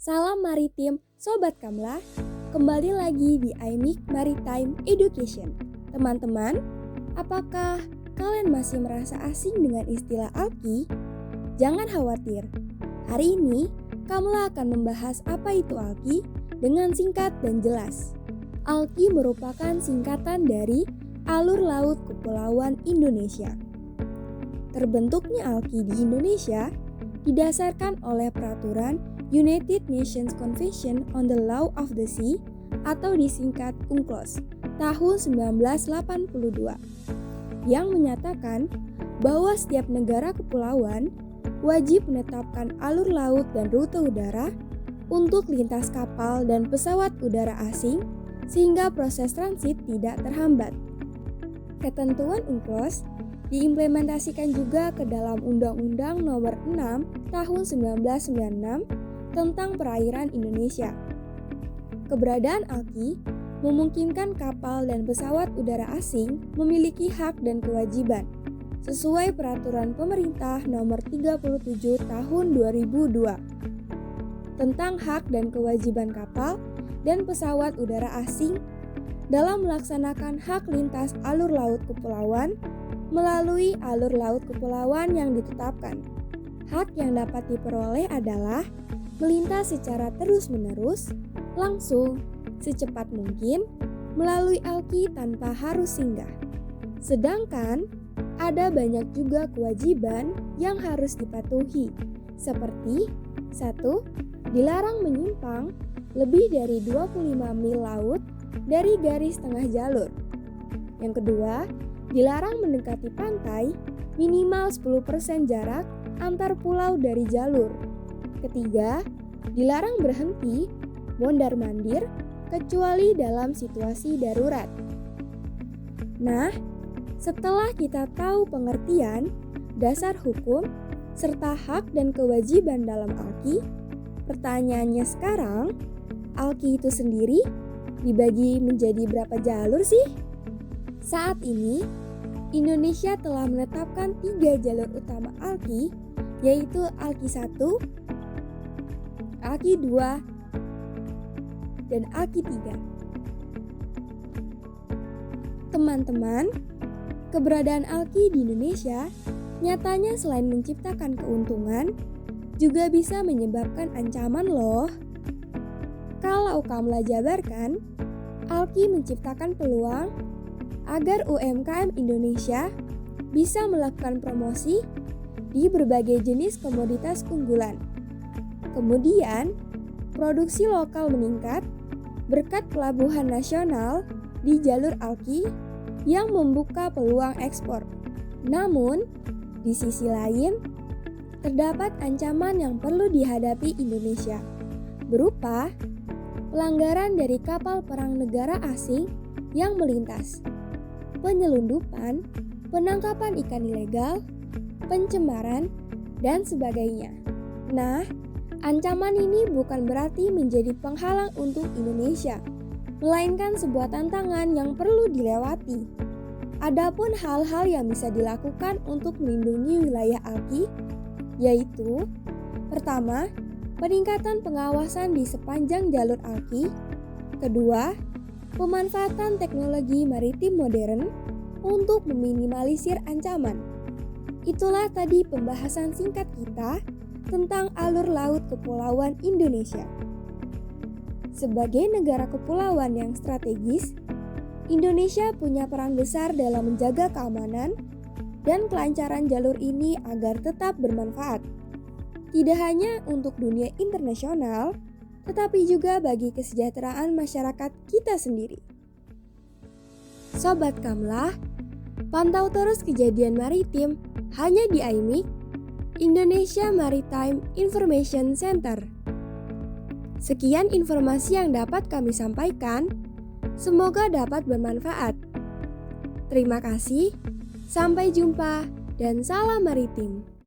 Salam maritim, Sobat Kamla. Kembali lagi di IMIC Maritime Education. Teman-teman, apakah kalian masih merasa asing dengan istilah alki? Jangan khawatir. Hari ini, Kamla akan membahas apa itu alki dengan singkat dan jelas. Alki merupakan singkatan dari Alur Laut Kepulauan Indonesia. Terbentuknya alki di Indonesia didasarkan oleh peraturan United Nations Convention on the Law of the Sea atau disingkat UNCLOS tahun 1982 yang menyatakan bahwa setiap negara kepulauan wajib menetapkan alur laut dan rute udara untuk lintas kapal dan pesawat udara asing sehingga proses transit tidak terhambat. Ketentuan UNCLOS diimplementasikan juga ke dalam Undang-Undang Nomor 6 Tahun 1996 tentang Perairan Indonesia. Keberadaan alki memungkinkan kapal dan pesawat udara asing memiliki hak dan kewajiban sesuai Peraturan Pemerintah Nomor 37 Tahun 2002 tentang hak dan kewajiban kapal dan pesawat udara asing dalam melaksanakan hak lintas alur laut kepulauan melalui alur laut kepulauan yang ditetapkan. Hak yang dapat diperoleh adalah melintas secara terus-menerus, langsung, secepat mungkin, melalui alki tanpa harus singgah. Sedangkan, ada banyak juga kewajiban yang harus dipatuhi, seperti 1. Dilarang menyimpang lebih dari 25 mil laut dari garis tengah jalur. Yang kedua, dilarang mendekati pantai minimal 10% jarak antar pulau dari jalur. Ketiga, dilarang berhenti, mondar-mandir, kecuali dalam situasi darurat. Nah, setelah kita tahu pengertian, dasar hukum, serta hak dan kewajiban dalam alki, pertanyaannya sekarang, alki itu sendiri dibagi menjadi berapa jalur sih? Saat ini, Indonesia telah menetapkan 3 jalur utama alki, yaitu alki 1, alki 2, dan alki 3. Teman-teman, keberadaan alki di Indonesia nyatanya selain menciptakan keuntungan, juga bisa menyebabkan ancaman loh. Kalau Kamla jabarkan, alki menciptakan peluang agar UMKM Indonesia bisa melakukan promosi di berbagai jenis komoditas unggulan. Kemudian, produksi lokal meningkat berkat pelabuhan nasional di jalur alki yang membuka peluang ekspor. Namun, di sisi lain, terdapat ancaman yang perlu dihadapi Indonesia, berupa pelanggaran dari kapal perang negara asing yang melintas, penyelundupan, penangkapan ikan ilegal, pencemaran, dan sebagainya. Nah, ancaman ini bukan berarti menjadi penghalang untuk Indonesia, melainkan sebuah tantangan yang perlu dilewati. Adapun hal-hal yang bisa dilakukan untuk melindungi wilayah alki, yaitu pertama, peningkatan pengawasan di sepanjang jalur alki. Kedua, pemanfaatan teknologi maritim modern untuk meminimalisir ancaman. Itulah tadi pembahasan singkat kita tentang alur laut kepulauan Indonesia. Sebagai negara kepulauan yang strategis, Indonesia punya peran besar dalam menjaga keamanan dan kelancaran jalur ini agar tetap bermanfaat. Tidak hanya untuk dunia internasional, tetapi juga bagi kesejahteraan masyarakat kita sendiri. Sobat Kamla, pantau terus kejadian maritim hanya di IMIC, Indonesia Maritime Information Center. Sekian informasi yang dapat kami sampaikan, semoga dapat bermanfaat. Terima kasih, sampai jumpa, dan salam maritim.